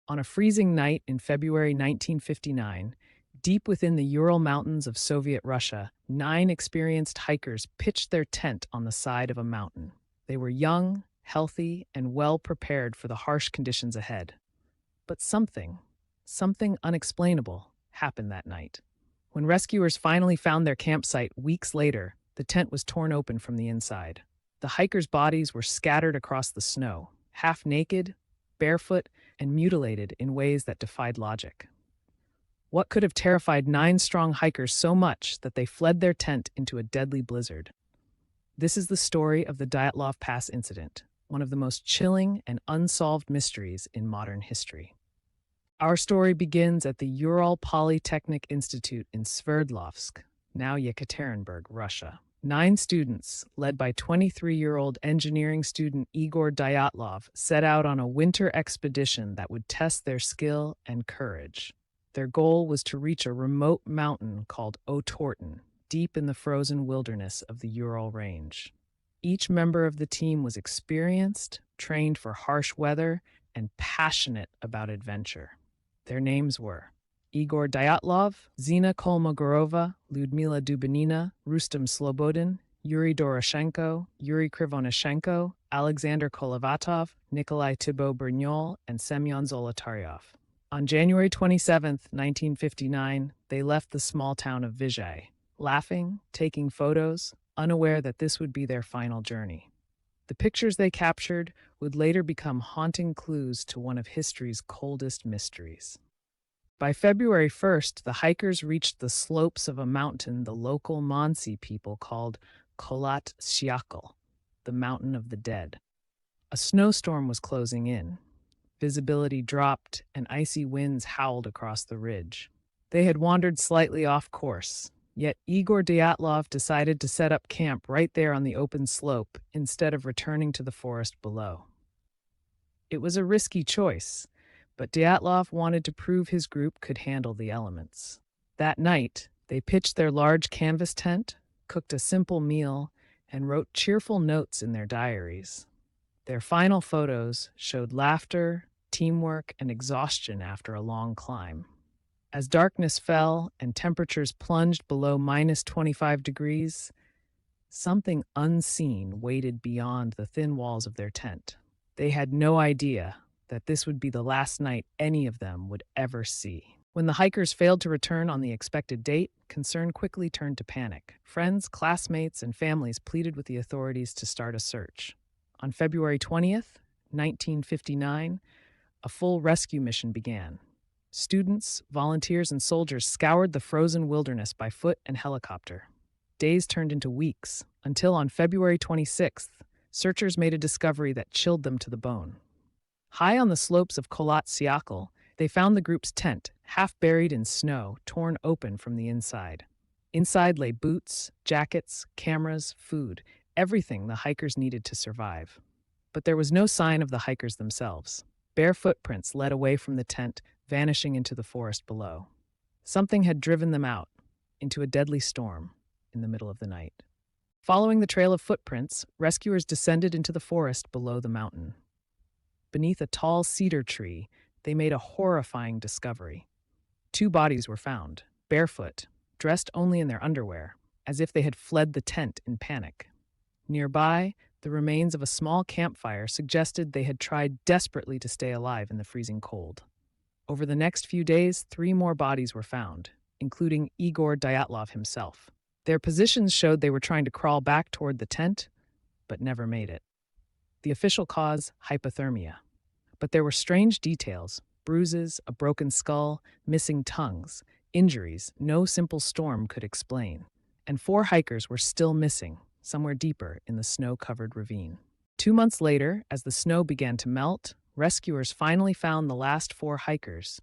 On a freezing night in February 1959, deep within the Ural Mountains of Soviet Russia, 9 experienced hikers pitched their tent on the side of a mountain. They were young, healthy, and well prepared for the harsh conditions ahead. But something unexplainable, happened that night. When rescuers finally found their campsite weeks later, the tent was torn open from the inside. The hikers' bodies were scattered across the snow, half naked, barefoot, and mutilated in ways that defied logic. What could have terrified 9 strong hikers so much that they fled their tent into a deadly blizzard? This is the story of the Dyatlov Pass Incident, one of the most chilling and unsolved mysteries in modern history. Our story begins at the Ural Polytechnic Institute in Sverdlovsk, now Yekaterinburg, Russia. 9 students, led by 23-year-old engineering student Igor Dyatlov, set out on a winter expedition that would test their skill and courage. Their goal was to reach a remote mountain called Otorten, deep in the frozen wilderness of the Ural Range. Each member of the team was experienced, trained for harsh weather, and passionate about adventure. Their names were Igor Dyatlov, Zina Kolmogorova, Lyudmila Dubinina, Rustem Slobodin, Yuri Doroshenko, Yuri Krivonyshenko, Alexander Kolovatov, Nikolai Thibault-Brignol, and Semyon Zolotaryov. On January 27, 1959, they left the small town of Vizhay, laughing, taking photos, unaware that this would be their final journey. The pictures they captured would later become haunting clues to one of history's coldest mysteries. By February 1st, the hikers reached the slopes of a mountain the local Mansi people called Kholat Syakhl, the Mountain of the Dead. A snowstorm was closing in. Visibility dropped, and icy winds howled across the ridge. They had wandered slightly off course, yet Igor Dyatlov decided to set up camp right there on the open slope instead of returning to the forest below. It was a risky choice, but Dyatlov wanted to prove his group could handle the elements. That night, they pitched their large canvas tent, cooked a simple meal, and wrote cheerful notes in their diaries. Their final photos showed laughter, teamwork, and exhaustion after a long climb. As darkness fell and temperatures plunged below -25 degrees, something unseen waited beyond the thin walls of their tent. They had no idea that this would be the last night any of them would ever see. When the hikers failed to return on the expected date, concern quickly turned to panic. Friends, classmates, and families pleaded with the authorities to start a search. On February 20th, 1959, a full rescue mission began. Students, volunteers, and soldiers scoured the frozen wilderness by foot and helicopter. Days turned into weeks, until on February 26th, searchers made a discovery that chilled them to the bone. High on the slopes of Kholat Syakhl, they found the group's tent, half buried in snow, torn open from the inside. Inside lay boots, jackets, cameras, food, everything the hikers needed to survive. But there was no sign of the hikers themselves. Bare footprints led away from the tent, vanishing into the forest below. Something had driven them out, into a deadly storm, in the middle of the night. Following the trail of footprints, rescuers descended into the forest below the mountain. Beneath a tall cedar tree, they made a horrifying discovery. 2 bodies were found, barefoot, dressed only in their underwear, as if they had fled the tent in panic. Nearby, the remains of a small campfire suggested they had tried desperately to stay alive in the freezing cold. Over the next few days, 3 more bodies were found, including Igor Dyatlov himself. Their positions showed they were trying to crawl back toward the tent, but never made it. The official cause, hypothermia. But there were strange details: bruises, a broken skull, missing tongues, injuries no simple storm could explain. And 4 hikers were still missing, somewhere deeper in the snow-covered ravine. 2 months later, as the snow began to melt, rescuers finally found the last 4 hikers,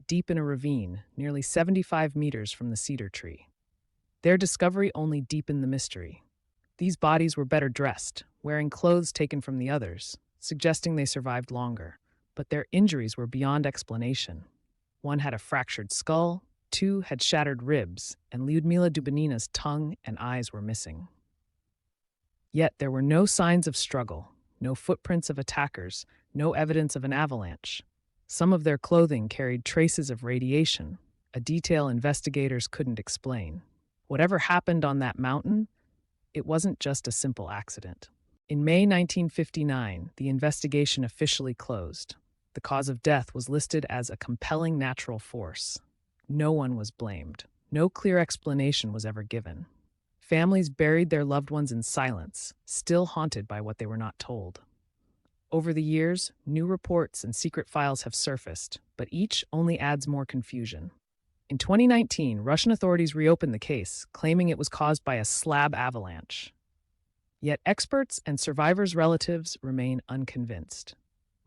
deep in a ravine, nearly 75 meters from the cedar tree. Their discovery only deepened the mystery. These bodies were better dressed, wearing clothes taken from the others, suggesting they survived longer. But their injuries were beyond explanation. 1 had a fractured skull, 2 had shattered ribs, and Lyudmila Dubinina's tongue and eyes were missing. Yet there were no signs of struggle, no footprints of attackers, no evidence of an avalanche. Some of their clothing carried traces of radiation, a detail investigators couldn't explain. Whatever happened on that mountain, it wasn't just a simple accident. In May 1959, the investigation officially closed. The cause of death was listed as a compelling natural force. No one was blamed. No clear explanation was ever given. Families buried their loved ones in silence, still haunted by what they were not told. Over the years, new reports and secret files have surfaced, but each only adds more confusion. In 2019, Russian authorities reopened the case, claiming it was caused by a slab avalanche. Yet experts and survivors' relatives remain unconvinced.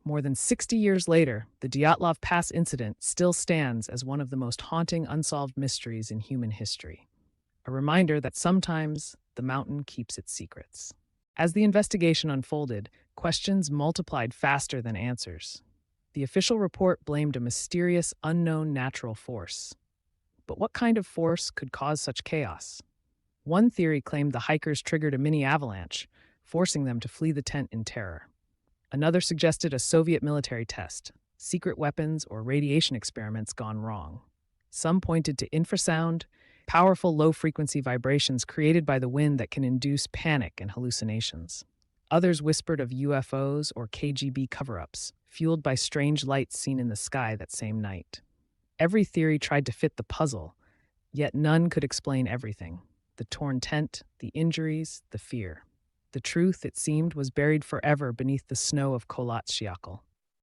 More than 60 years later, the Dyatlov Pass Incident still stands as one of the most haunting unsolved mysteries in human history. A reminder that sometimes the mountain keeps its secrets. As the investigation unfolded, questions multiplied faster than answers. The official report blamed a mysterious, unknown natural force. But what kind of force could cause such chaos? One theory claimed the hikers triggered a mini avalanche, forcing them to flee the tent in terror. Another suggested a Soviet military test, secret weapons or radiation experiments gone wrong. Some pointed to infrasound, powerful low-frequency vibrations created by the wind that can induce panic and hallucinations. Others whispered of UFOs or KGB cover-ups, fueled by strange lights seen in the sky that same night. Every theory tried to fit the puzzle, yet none could explain everything. The torn tent, the injuries, the fear. The truth, it seemed, was buried forever beneath the snow of Kolatsyakal.